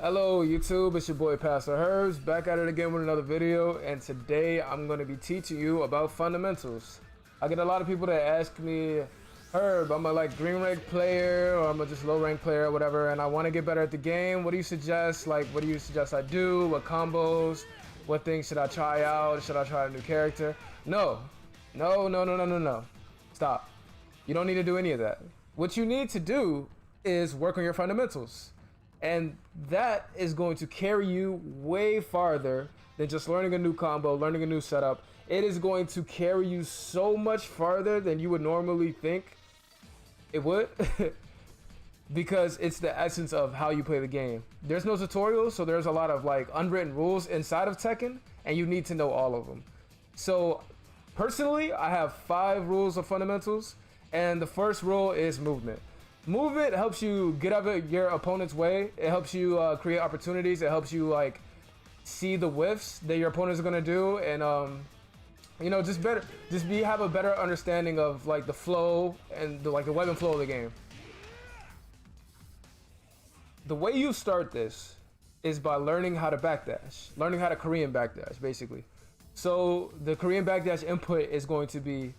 Hello YouTube, it's your boy PassDaHerbs, back at it again with another video, and today I'm going to be teaching you about fundamentals. I get a lot of people that ask me, Herb, I'm a green rank player or I'm a just low rank player or whatever, and I want to get better at the game. What do you suggest? What do you suggest I do? What combos? What things should I try out? Should I try a new character? No. Stop. You don't need to do any of that. What you need to do is work on your fundamentals. And that is going to carry you way farther than just learning a new combo, learning a new setup. It is going to carry you so much farther than you would normally think it would. Because it's the essence of how you play the game. There's no tutorials, so there's a lot of unwritten rules inside of Tekken, and you need to know all of them. So personally, I have 5 rules of fundamentals, and the first rule is movement. Movement helps you get out of your opponent's way. It helps you create opportunities. It helps you see the whiffs that your opponents are gonna do, and have a better understanding of the flow and the weapon flow of the game. The way you start this is by learning how to backdash, learning how to Korean backdash, basically. So the Korean backdash input is going to be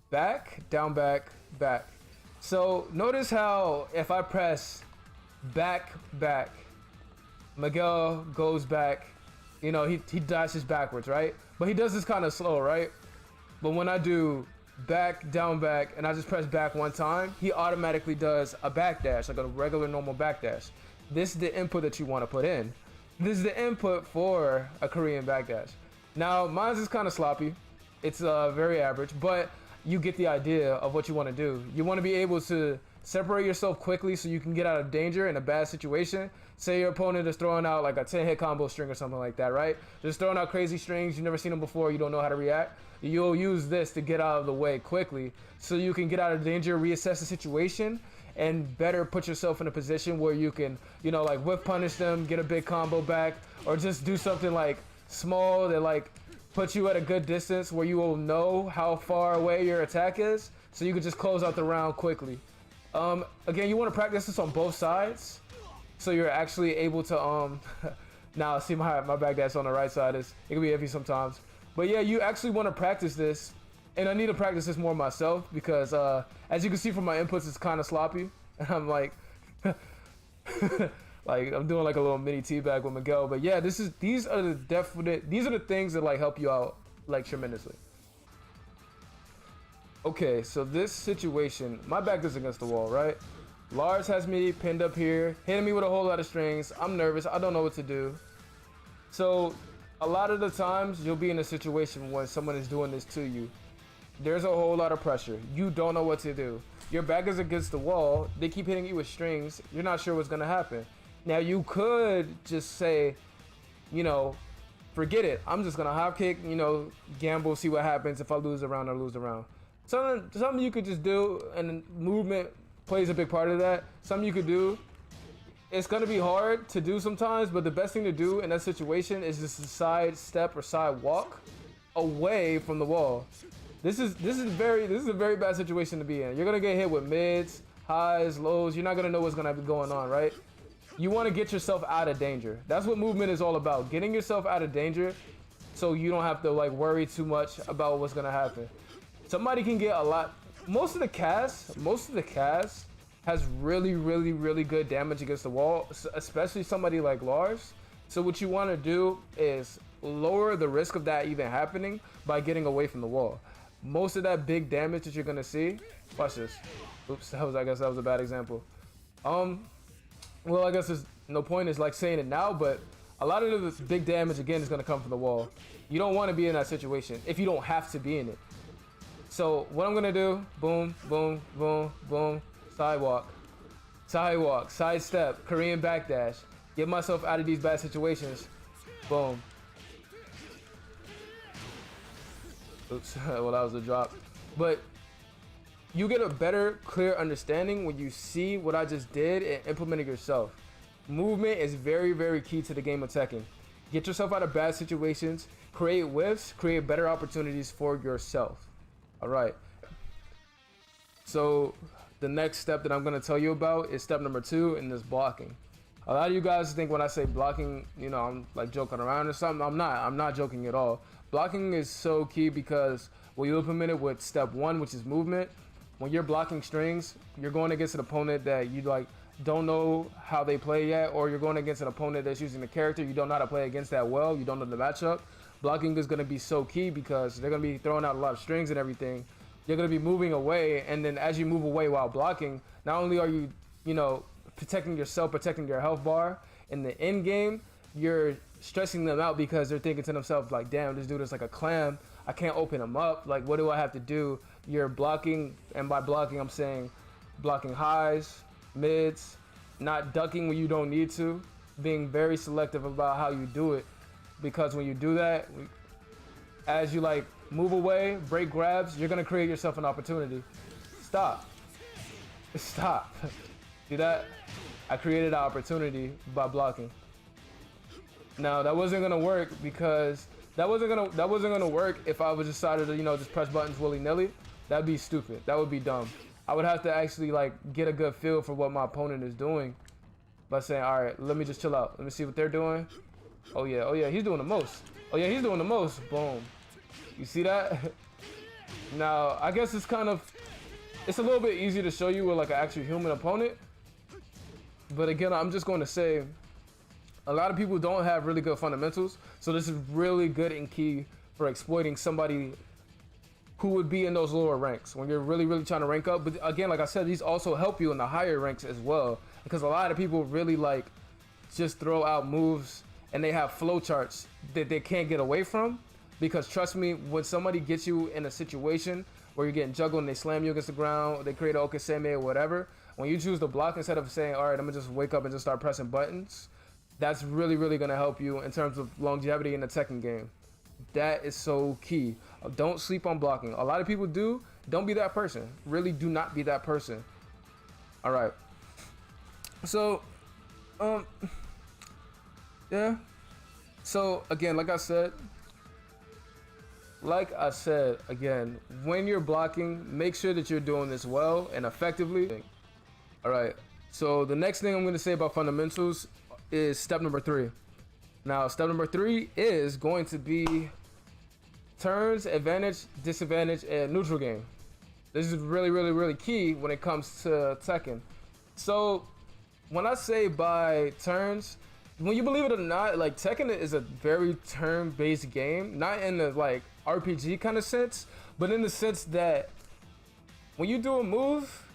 back, down, back, back. So notice how if I press back, back, Miguel goes back, he dashes backwards, right? But he does this kind of slow, right? But when I do back, down, back, and I just press back one time, he automatically does a backdash, like a regular normal backdash. This is the input that you want to put in. This is the input for a Korean backdash. Now, mine is kind of sloppy. It's very average, but you get the idea of what you want to do. You want to be able to separate yourself quickly so you can get out of danger in a bad situation. Say your opponent is throwing out a 10-hit combo string or something like that, right? Just throwing out crazy strings, you've never seen them before, you don't know how to react. You'll use this to get out of the way quickly so you can get out of danger, reassess the situation, and better put yourself in a position where you can, whip punish them, get a big combo back, or just do something small that put you at a good distance where you will know how far away your attack is, so you can just close out the round quickly. Again, you want to practice this on both sides, so you're actually able to now see my backdash on the right side it can be iffy sometimes, but yeah, you actually want to practice this, and I need to practice this more myself because as you can see from my inputs, it's kind of sloppy, and I'm I'm doing a little mini teabag with Miguel. But yeah, these are the things that help you out tremendously. Okay, so this situation, my back is against the wall, right? Lars has me pinned up here, hitting me with a whole lot of strings. I'm nervous, I don't know what to do. So a lot of the times you'll be in a situation when someone is doing this to you. There's a whole lot of pressure. You don't know what to do. Your back is against the wall, they keep hitting you with strings, you're not sure what's gonna happen. Now you could just say, forget it. I'm just gonna hop kick, gamble, see what happens. If I lose a round, I lose a round. Something you could just do, and movement plays a big part of that. Something you could do. It's gonna be hard to do sometimes, but the best thing to do in that situation is just a side step or side walk away from the wall. This is a very bad situation to be in. You're gonna get hit with mids, highs, lows. You're not gonna know what's gonna be going on, right? You want to get yourself out of danger. That's what movement is all about. Getting yourself out of danger so you don't have to worry too much about what's going to happen. Somebody can get a lot. Most of the cast has really good damage against the wall, especially somebody like Lars. So what you want to do is lower the risk of that even happening by getting away from the wall. Most of that big damage that you're going to see, watch this. Oops, I guess that was a bad example. Well, I guess there's no point is saying it now, but a lot of the big damage again is going to come from the wall. You don't want to be in that situation if you don't have to be in it. So what I'm going to do, boom, boom, boom, boom, sidewalk, side step, Korean backdash, get myself out of these bad situations, boom. Oops, well, that was a drop. But you get a better, clear understanding when you see what I just did and implement it yourself. Movement is very key to the game of Tekken. Get yourself out of bad situations, create whiffs, create better opportunities for yourself. All right. So the next step that I'm going to tell you about is step number 2, and this blocking. A lot of you guys think when I say blocking, you know, I'm like joking around or something. I'm not joking at all. Blocking is so key because when you implement it with step 1, which is movement, when you're blocking strings, you're going against an opponent that you like don't know how they play yet, or you're going against an opponent that's using the character you don't know how to play against that well, you don't know the matchup. Blocking is going to be so key because they're going to be throwing out a lot of strings and everything. You're going to be moving away, and then as you move away while blocking, not only are you, you know, protecting yourself, protecting your health bar in the end game, you're stressing them out because they're thinking to themselves like, damn, this dude is like a clam, I can't open him up, like what do I have to do? You're blocking, and by blocking I'm saying blocking highs, mids, not ducking when you don't need to, being very selective about how you do it, because when you do that, as you like move away, break grabs, you're gonna create yourself an opportunity. Stop. See that? I created an opportunity by blocking. Now that wasn't gonna work because that wasn't gonna work if I was decided to, you know, just press buttons willy-nilly. That'd be stupid. That would be dumb. I would have to actually like get a good feel for what my opponent is doing by saying, all right, let me just chill out. Let me see what they're doing. Oh yeah, he's doing the most. Oh yeah, he's doing the most. Boom. You see that? Now, I guess it's a little bit easier to show you with like an actual human opponent. But again, I'm just going to say, a lot of people don't have really good fundamentals. So this is really good and key for exploiting somebody who would be in those lower ranks when you're really, really trying to rank up. But again, like I said, these also help you in the higher ranks as well. Because a lot of people really like just throw out moves and they have flowcharts that they can't get away from. Because trust me, when somebody gets you in a situation where you're getting juggled and they slam you against the ground, they create an okaseme or whatever, when you choose to block instead of saying, all right, I'm gonna just wake up and just start pressing buttons, that's really, really gonna help you in terms of longevity in the Tekken game. That is so key. Don't sleep on blocking. A lot of people do. Don't be that person. Really do not be that person. All right. So, yeah. So again, like I said again, when you're blocking, make sure that you're doing this well and effectively. All right. So the next thing I'm going to say about fundamentals is step number 3. Now, step number 3 is going to be turns, advantage, disadvantage, and neutral game. This is really, really, really key when it comes to Tekken. So when I say by turns, when you believe it or not, like Tekken is a very turn-based game, not in the like RPG kind of sense, but in the sense that when you do a move,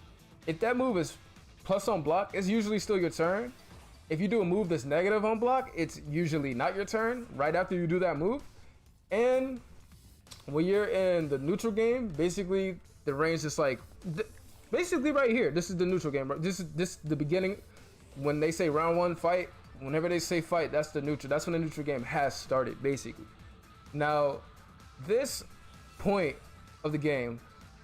if that move is plus on block, it's usually still your turn. If you do a move that's negative on block, it's usually not your turn right after you do that move. And when you're in the neutral game, basically the range is like basically right here. This is the neutral game. This is the beginning. When they say round 1 fight, whenever they say fight, that's the neutral. That's when the neutral game has started, basically. Now, this point of the game,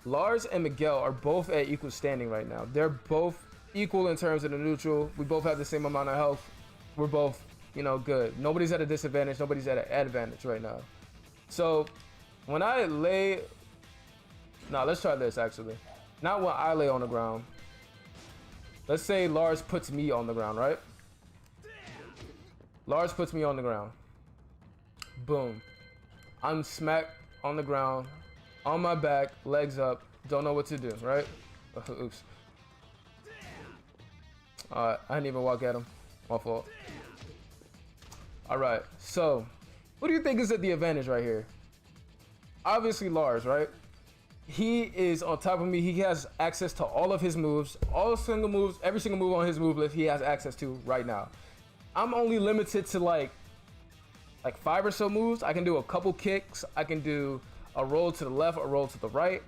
Lars and Miguel are both at equal standing right now. They're both equal in terms of the neutral. We both have the same amount of health. We're both, you know, good. Nobody's at a disadvantage. Nobody's at an advantage right now. So when I lay, let's try this actually. Not when I lay on the ground. Let's say Lars puts me on the ground, right? Lars puts me on the ground. Boom. I'm smacked on the ground, on my back, legs up, don't know what to do, right? Oops. Alright, I didn't even walk at him. My fault. Alright, so who do you think is at the advantage right here? Obviously Lars, right? He is on top of me. He has access to all of his moves, every single move on his move list he has access to right now. I'm only limited to like 5 or so moves. I can do a couple kicks. I can do a roll to the left, a roll to the right.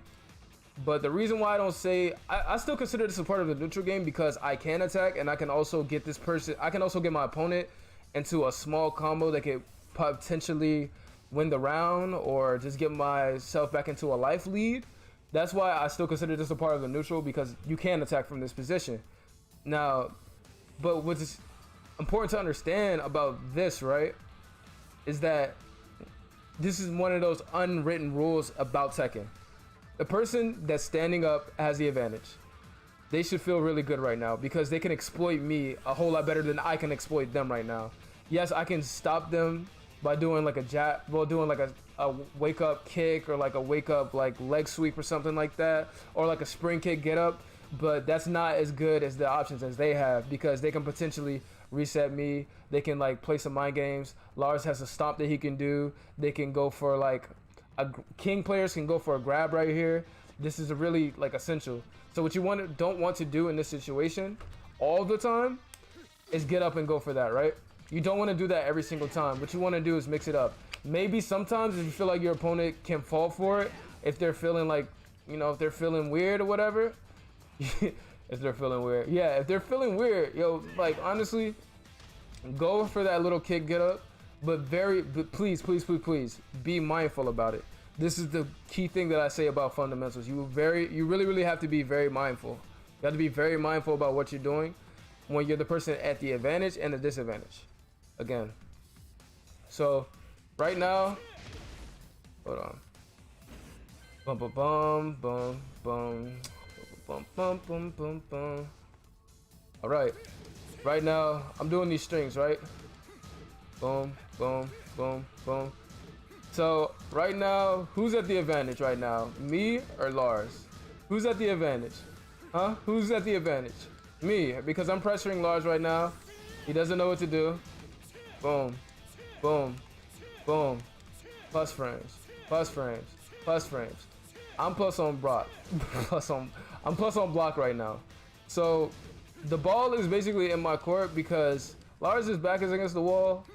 But the reason why I don't say, I still consider this a part of the neutral game because I can attack and I can also get this person, I can also get my opponent into a small combo that could potentially win the round or just get myself back into a life lead. That's why I still consider this a part of the neutral, because you can attack from this position. Now, but what's important to understand about this, right, is that this is one of those unwritten rules about Tekken. The person that's standing up has the advantage. they should feel really good right now because they can exploit me a whole lot better than I can exploit them right now. Yes, I can stop them by doing like a jab, well, doing like a wake up kick or like a wake up like leg sweep or something like that, or like a spring kick get up, but that's not as good as the options as they have because they can potentially reset me. They can like play some mind games. Lars has a stomp that he can do. They can go for like king players can go for a grab right here. This is a really like essential. So what you don't want to do in this situation all the time is get up and go for that, right? You don't want to do that every single time. What you want to do is mix it up. Maybe sometimes if you feel like your opponent can fall for it, if they're feeling like, you know, if they're feeling weird or whatever, if they're feeling weird. Yeah, if they're feeling weird, yo, like honestly, go for that little kick get up, but please, please, please, please be mindful about it. This is the key thing that I say about fundamentals. You really, really have to be very mindful. You have to be very mindful about what you're doing when you're the person at the advantage and the disadvantage. Again. So, right now, hold on. Bum bum bum bum bum bum bum bum bum bum. All right. Right now, I'm doing these strings, right? Boom, boom, boom, boom. So right now, who's at the advantage right now? Me or Lars? Who's at the advantage? Huh? Who's at the advantage? Me, because I'm pressuring Lars right now. He doesn't know what to do. Boom, boom, boom. Plus frames, plus frames, plus frames. I'm plus on block. I'm plus on block right now. So the ball is basically in my court because Lars' back is against the wall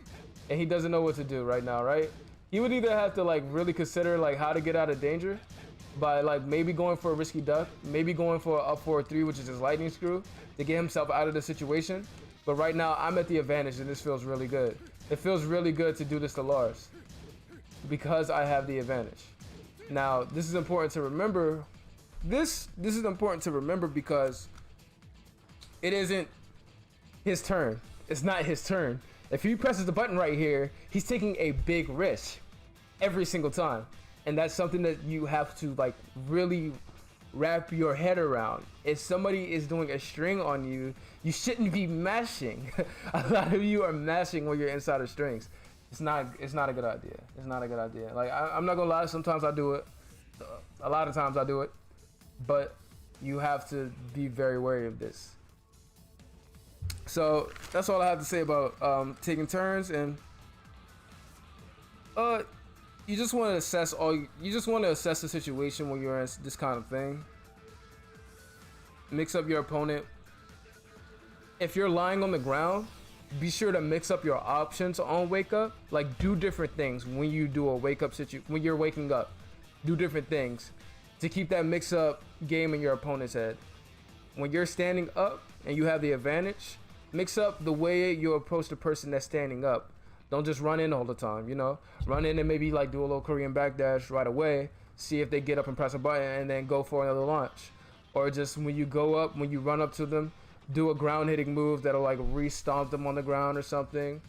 and he doesn't know what to do right now, right? He would either have to like really consider like how to get out of danger by like maybe going for a risky duck, maybe going for an up 4-3, which is his lightning screw, to get himself out of the situation. But right now I'm at the advantage and this feels really good. It feels really good to do this to Lars because I have the advantage. Now this is important to remember. This is important to remember because it isn't his turn. It's not his turn. If he presses the button right here, he's taking a big risk every single time. And that's something that you have to like really wrap your head around. If somebody is doing a string on you, you shouldn't be mashing. A lot of you are mashing when you're inside of strings. It's not a good idea. It's not a good idea. Like I'm not gonna lie, sometimes I do it. A lot of times I do it. But you have to be very wary of this. So that's all I have to say about taking turns, and you just want to assess the situation when you're in this kind of thing. Mix up your opponent. If you're lying on the ground, be sure to mix up your options on wake up. Like do different things when you do a wake up when you're waking up. Do different things to keep that mix up game in your opponent's head. When you're standing up and you have the advantage, mix up the way you approach the person that's standing up. Don't just run in all the time, you know? Run in and maybe like do a little Korean backdash right away. See if they get up and press a button and then go for another launch. Or just when you go up, when you run up to them, do a ground hitting move that'll like re-stomp them on the ground or something.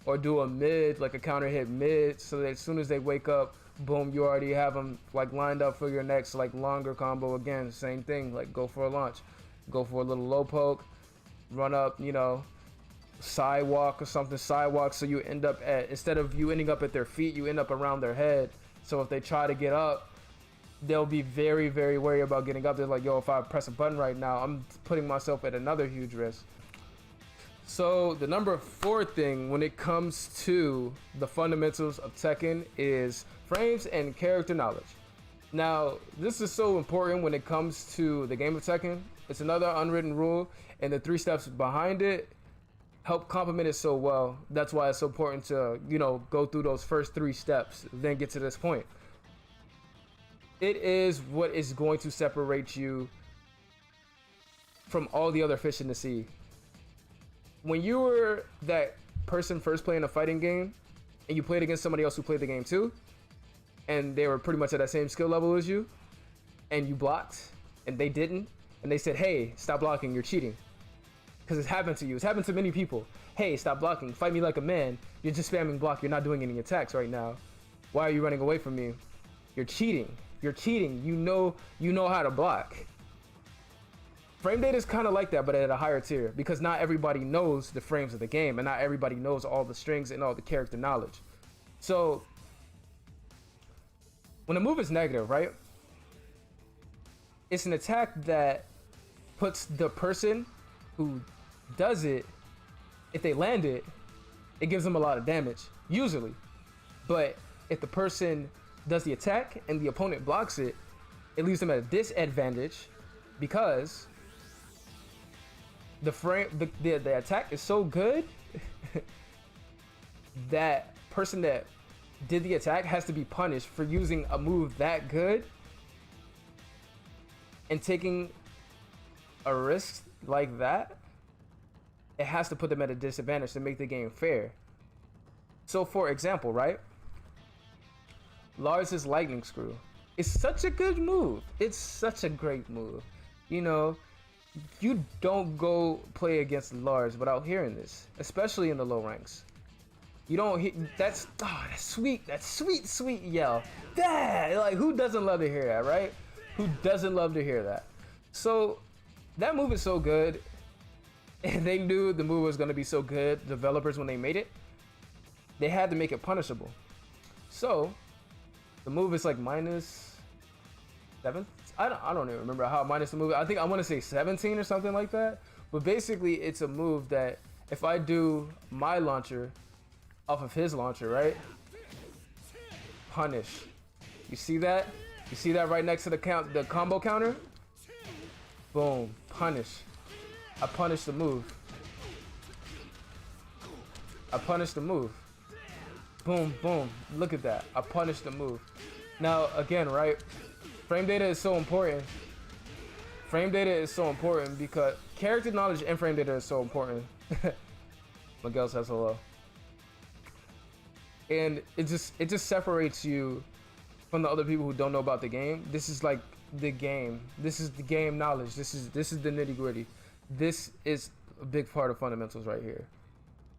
Or do a mid, like a counter hit mid, so that as soon as they wake up, boom, you already have them like lined up for your next like longer combo. Again, same thing, like go for a launch. Go for a little low poke. Run up, you know, sidewalk or something, sidewalk, so you end up at, instead of you ending up at their feet, you end up around their head. So if they try to get up, they'll be very, very wary about getting up. They're like, yo, if I press a button right now, I'm putting myself at another huge risk. So the number 4 thing when it comes to the fundamentals of Tekken is frames and character knowledge. Now, this is so important when it comes to the game of Tekken. It's another unwritten rule, and the 3 steps behind it help complement it so well. That's why it's so important to, you know, go through those first 3 steps, then get to this point. It is what is going to separate you from all the other fish in the sea. When you were that person first playing a fighting game, and you played against somebody else who played the game too, and they were pretty much at that same skill level as you, and you blocked, and they didn't, and they said, hey, stop blocking, you're cheating. Because it's happened to you. It's happened to many people. Hey, stop blocking. Fight me like a man. You're just spamming block. You're not doing any attacks right now. Why are you running away from me? You're cheating. You're cheating. You know how to block. frame data is kind of like that, but at a higher tier, because not everybody knows the frames of the game, and not everybody knows all the strings and all the character knowledge. So when a move is negative, right, it's an attack that puts the person who does it, if they land it, it gives them a lot of damage, usually. But if the person does the attack and the opponent blocks it, it leaves them at a disadvantage, because the attack is so good that person that did the attack has to be punished for using a move that good and taking a risk like that. It has to put them at a disadvantage to make the game fair. So for example, right, Lars' lightning screw is such a good move. It's such a great move. You know, you don't go play against Lars without hearing this, especially in the low ranks. You don't hear that's sweet yell. That, like, who doesn't love to hear that, right? Who doesn't love to hear that? So that move is so good, and they knew the move was going to be so good. Developers, when they made it, they had to make it punishable. So the move is like -7. I don't even remember how minus the move. I think I want to say 17 or something like that. But basically, it's a move that if I do my launcher off of his launcher, right? Punish. You see that? You see that right next to the combo counter? Boom. Punish. I punish the move. I punish the move. Boom, boom. Look at that. I punish the move. Now, again, right? Frame data is so important. Frame data is so important because character knowledge and frame data is so important. Miguel says hello. And it just separates you from the other people who don't know about the game. This is like the game. This is the game knowledge. This is the nitty gritty. This is a big part of fundamentals right here.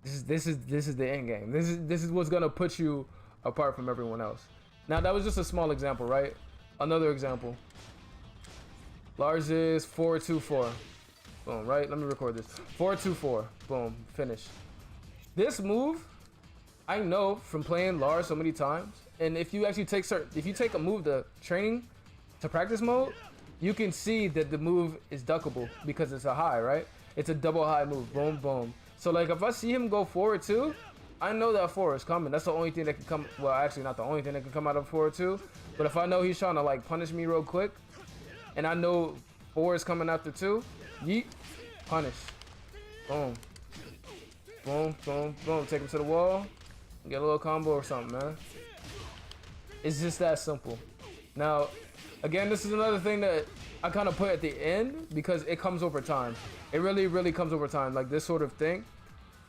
This is the end game. This is what's gonna put you apart from everyone else. Now that was just a small example, right? Another example. Lars is 4-2-4. Boom, right? Let me record this. 4-2-4. Boom, finish. This move, I know from playing Lars so many times, and if you actually take a move to training, to practice mode, you can see that the move is duckable because it's a high, right? It's a double high move. Boom, boom. So like if I see him go forward 2, I know that 4 is coming. That's the only thing that can come. Well, actually not the only thing that can come out of 4-2. But if I know he's trying to like punish me real quick, and I know 4 is coming after 2, yeet, punish. Boom. Boom, boom, boom. Take him to the wall. Get a little combo or something, man. It's just that simple. Now, again, this is another thing that I kind of put at the end because it comes over time. It really, really comes over time, like this sort of thing.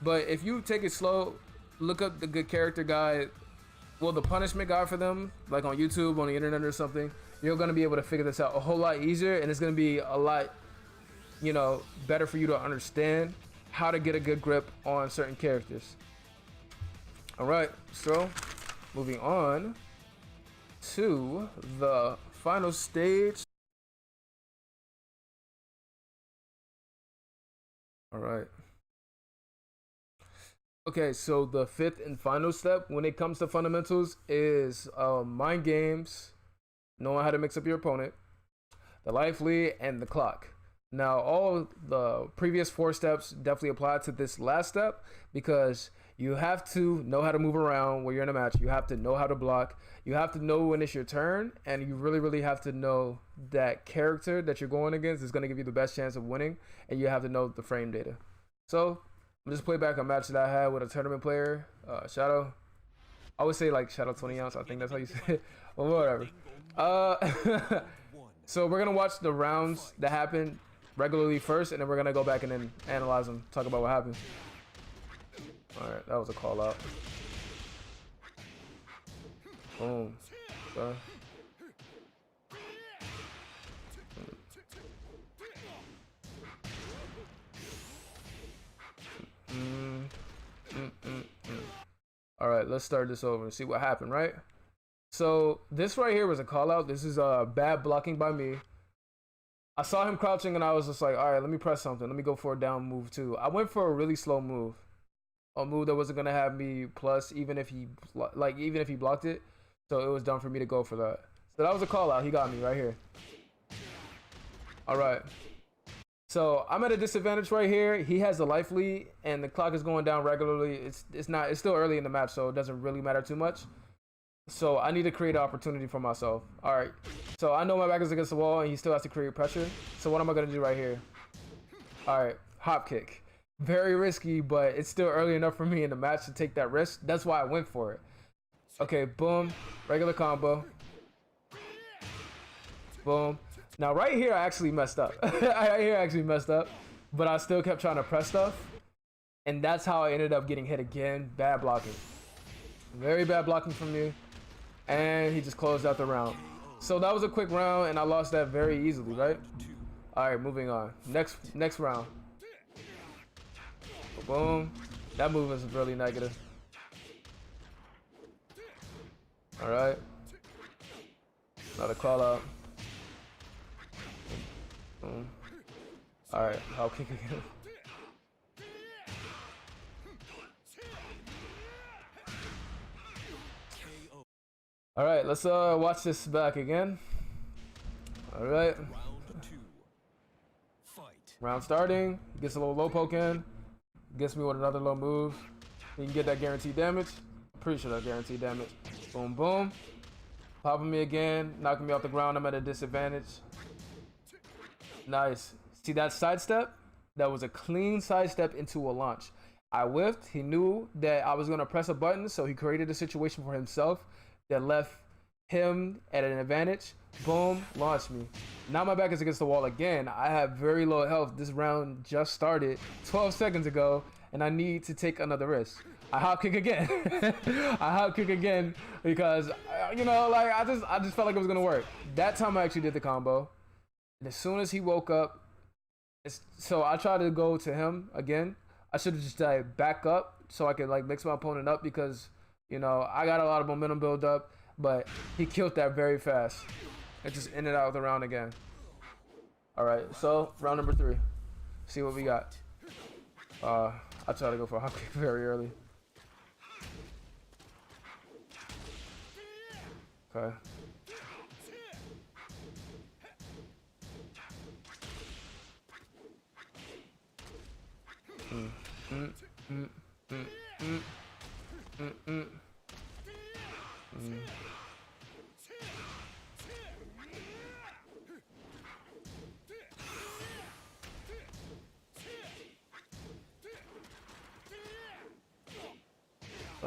But if you take it slow, look up the good character guide, well, the punishment guide for them, like on YouTube, on the internet or something, you're going to be able to figure this out a whole lot easier, and it's going to be a lot, you know, better for you to understand how to get a good grip on certain characters. All right, so moving on to the final stage. All right. Okay, so the 5th and final step when it comes to fundamentals is mind games, knowing how to mix up your opponent, the life lead, and the clock. Now, all the previous 4 steps definitely apply to this last step because you have to know how to move around when you're in a match. You have to know how to block. You have to know when it's your turn, and you really, really have to know that character that you're going against is going to give you the best chance of winning, and you have to know the frame data. So I'm just play back a match that I had with a tournament player, Shadow. I would say like Shadow 20 ounce. I think that's how you say it. Well, whatever. So we're gonna watch the rounds that happened regularly first, and then we're gonna go back and then analyze them, talk about what happened. All right, that was a call out. Boom. Okay. All right, let's start this over and see what happened, right? So this right here was a call out. This is bad blocking by me. I saw him crouching and I was just like, all right, let me press something. Let me go for a down move too. I went for a really slow move. A move that wasn't gonna have me plus even if he blocked it. So it was dumb for me to go for that. So that was a call out. He got me right here. All right. So I'm at a disadvantage right here. He has the life lead and the clock is going down regularly. It's still early in the match, so it doesn't really matter too much. So I need to create an opportunity for myself. All right. So I know my back is against the wall and he still has to create pressure. So what am I going to do right here? All right. Hop kick. Very risky, but it's still early enough for me in the match to take that risk. That's why I went for it. Okay. Boom. Regular combo. Boom. Now right here, I actually messed up. But I still kept trying to press stuff. And that's how I ended up getting hit again. Bad blocking. Very bad blocking from me. And he just closed out the round. So that was a quick round and I lost that very easily, right? All right, moving on. Next round. Boom. That move is really negative. All right. Another call out. Boom. All right, I'll kick again. All right, let's watch this back again. All right. Round starting. Gets a little low poke in. Gets me with another low move. He can get that guaranteed damage. Pretty sure that's guaranteed damage. Boom, boom. Popping me again. Knocking me off the ground. I'm at a disadvantage. Nice. See that sidestep? That was a clean sidestep into a launch. I whiffed. He knew that I was going to press a button, so he created a situation for himself that left him at an advantage. Boom, launched me. Now my back is against the wall again. I have very low health. This round just started 12 seconds ago, and I need to take another risk. I hop kick again. I hop kick again because, you know, like I just felt like it was gonna work. That time I actually did the combo. And as soon as he woke up, so I tried to go to him again. I should have just back up so I could like mix my opponent up because, you know, I got a lot of momentum build up, but he killed that very fast. It just ended out the round again. All right, so round number 3. See what we got. I tried to go for a hop kick very early. Okay.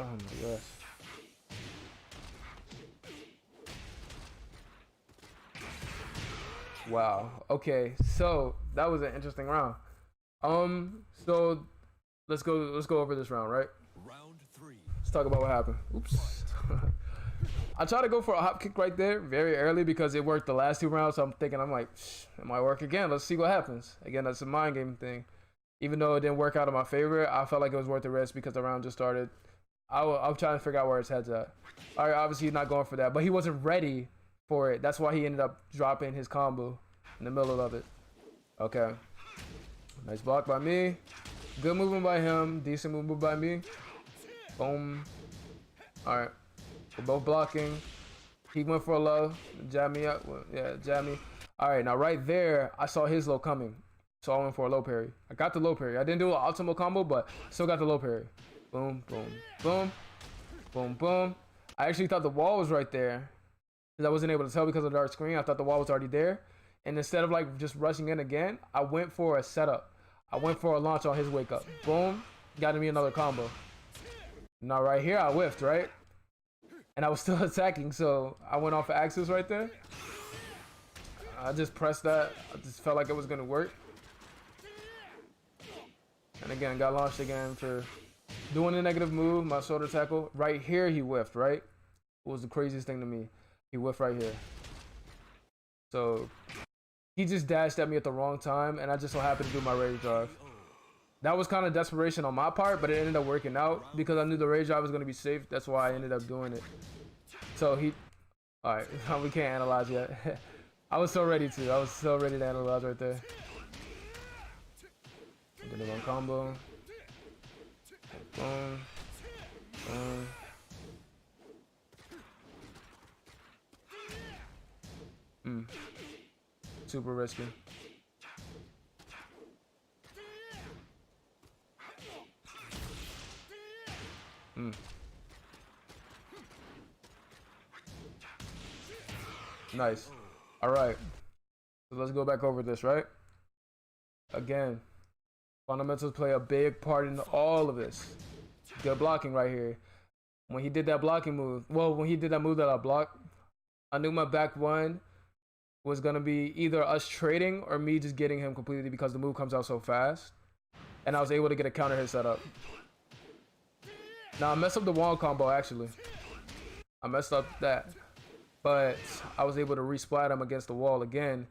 Oh my gosh. Wow. Okay. So that was an interesting round. So let's go over this round, right? Round 3. Let's talk about what happened. Oops. I tried to go for a hop kick right there very early because it worked the last 2 rounds. So I'm thinking, I'm like, it might work again. Let's see what happens. Again, that's a mind game thing. Even though it didn't work out in my favor, I felt like it was worth the risk because the round just started. I'm trying to figure out where his head's at. All right, obviously he's not going for that, but he wasn't ready for it. That's why he ended up dropping his combo in the middle of it. Okay. Nice block by me. Good movement by him. Decent movement by me. Boom. All right. We're both blocking. He went for a low. Jab me up. Yeah, jab me. All right, now right there, I saw his low coming. So I went for a low parry. I got the low parry. I didn't do an optimal combo, but still got the low parry. Boom, boom, boom, boom, boom. I actually thought the wall was right there because I wasn't able to tell because of the dark screen. I thought the wall was already there. And instead of like just rushing in again, I went for a setup. I went for a launch on his wake up. Boom, got me another combo. Now right here, I whiffed, right? And I was still attacking, so I went off of axis right there. I just pressed that. I just felt like it was gonna work. And again, got launched again for doing a negative move, my shoulder tackle. Right here, he whiffed, right? It was the craziest thing to me. He whiffed right here. So he just dashed at me at the wrong time, and I just so happened to do my rage drive. That was kind of desperation on my part, but it ended up working out because I knew the rage drive was going to be safe. That's why I ended up doing it. So he... Alright, we can't analyze yet. I was so ready to. I was so ready to analyze right there. Did a one combo. Boom. Boom. Super risky. Nice. All right. So let's go back over this, right? Again, fundamentals play a big part in all of this. Good blocking right here. When he did that blocking move, well, when he did that move that I blocked, I knew my back one was gonna be either us trading or me just getting him completely because the move comes out so fast. And I was able to get a counter hit set up. Now I messed up the wall combo actually. I messed up that. But I was able to resplat him against the wall again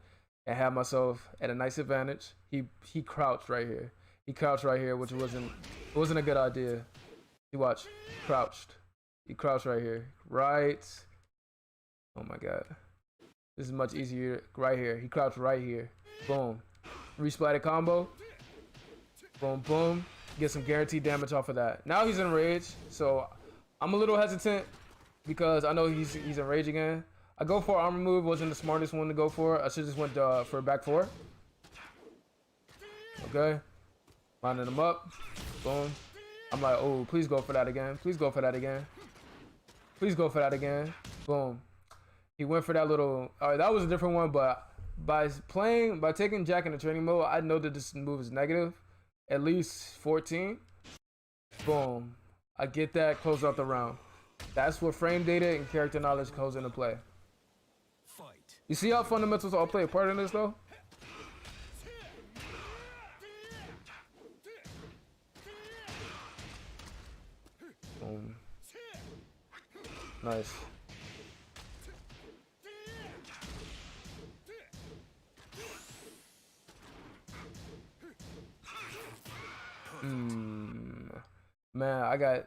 and have myself at a nice advantage. He crouched right here. He crouched right here, which wasn't a good idea. You watch. Crouched. He crouched right here. Right. Oh my god. This is much easier right here. He crouched right here. Boom. Resplatted combo. Boom, boom. Get some guaranteed damage off of that. Now he's enraged, so I'm a little hesitant because I know he's enraged again. I go for armor move, wasn't the smartest one to go for. I should just went for back four. Okay. Lining him up. Boom. I'm like, oh, please go for that again. Please go for that again. Please go for that again. Boom. He went for that little. All right, that was a different one, but by taking Jack in the training mode, I know that this move is negative. At least 14. Boom. I get that, close out the round. That's where frame data and character knowledge comes into play. You see how fundamentals all play a part in this though? Boom. Nice. Man, I got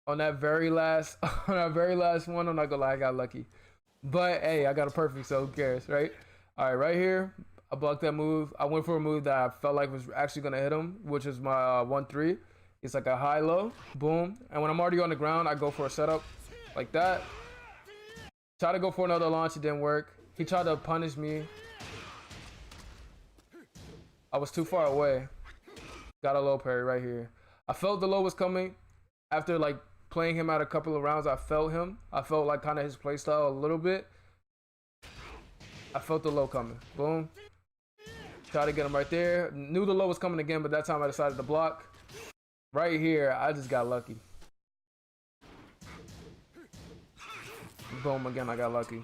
on that very last one, I'm not gonna lie, I got lucky. But hey, I got a perfect, so who cares, right? Alright, right here, I blocked that move. I went for a move that I felt like was actually gonna hit him, which is my 1-3. It's like a high-low, boom. And when I'm already on the ground, I go for a setup like that. Try to go for another launch, it didn't work. He tried to punish me. I was too far away. Got a low parry right here. I felt the low was coming. After like playing him out a couple of rounds, I felt him. I felt like kind of his playstyle a little bit. I felt the low coming. Boom. Try to get him right there. Knew the low was coming again, but that time I decided to block. Right here, I just got lucky. Boom, again, I got lucky.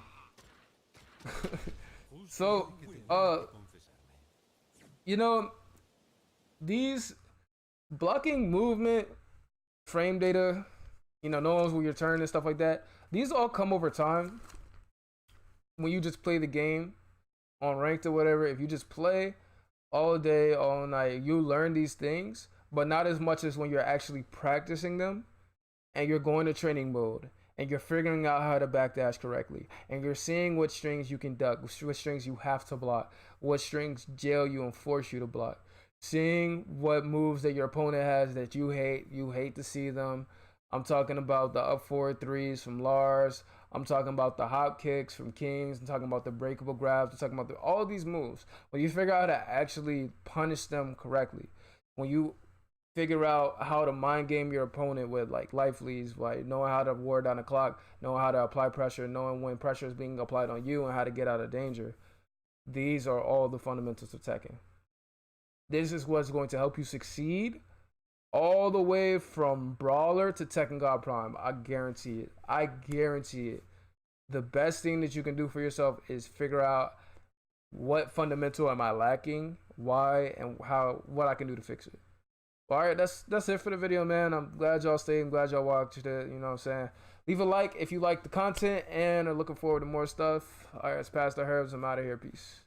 So, you know, these blocking movement, frame data, you know, knowing when your turn and stuff like that, these all come over time. When you just play the game on ranked or whatever, if you just play all day, all night, you learn these things, but not as much as when you're actually practicing them and you're going to training mode and you're figuring out how to backdash correctly and you're seeing what strings you can duck, what strings you have to block, what strings jail you and force you to block. Seeing what moves that your opponent has that you hate to see them. I'm talking about the up 4-3s from Lars. I'm talking about the hop kicks from Kings. I'm talking about the breakable grabs. I'm talking about all these moves. When you figure out how to actually punish them correctly, when you figure out how to mind game your opponent with like life leads, like knowing how to ward down the clock, knowing how to apply pressure, knowing when pressure is being applied on you and how to get out of danger. These are all the fundamentals of Tekken. This is what's going to help you succeed all the way from Brawler to Tekken God Prime. I guarantee it. I guarantee it. The best thing that you can do for yourself is figure out what fundamental am I lacking, why, and what I can do to fix it. All right, that's it for the video, man. I'm glad y'all stayed. I'm glad y'all watched it. You know what I'm saying? Leave a like if you like the content and are looking forward to more stuff. All right, it's PassDaHerbs. I'm out of here. Peace.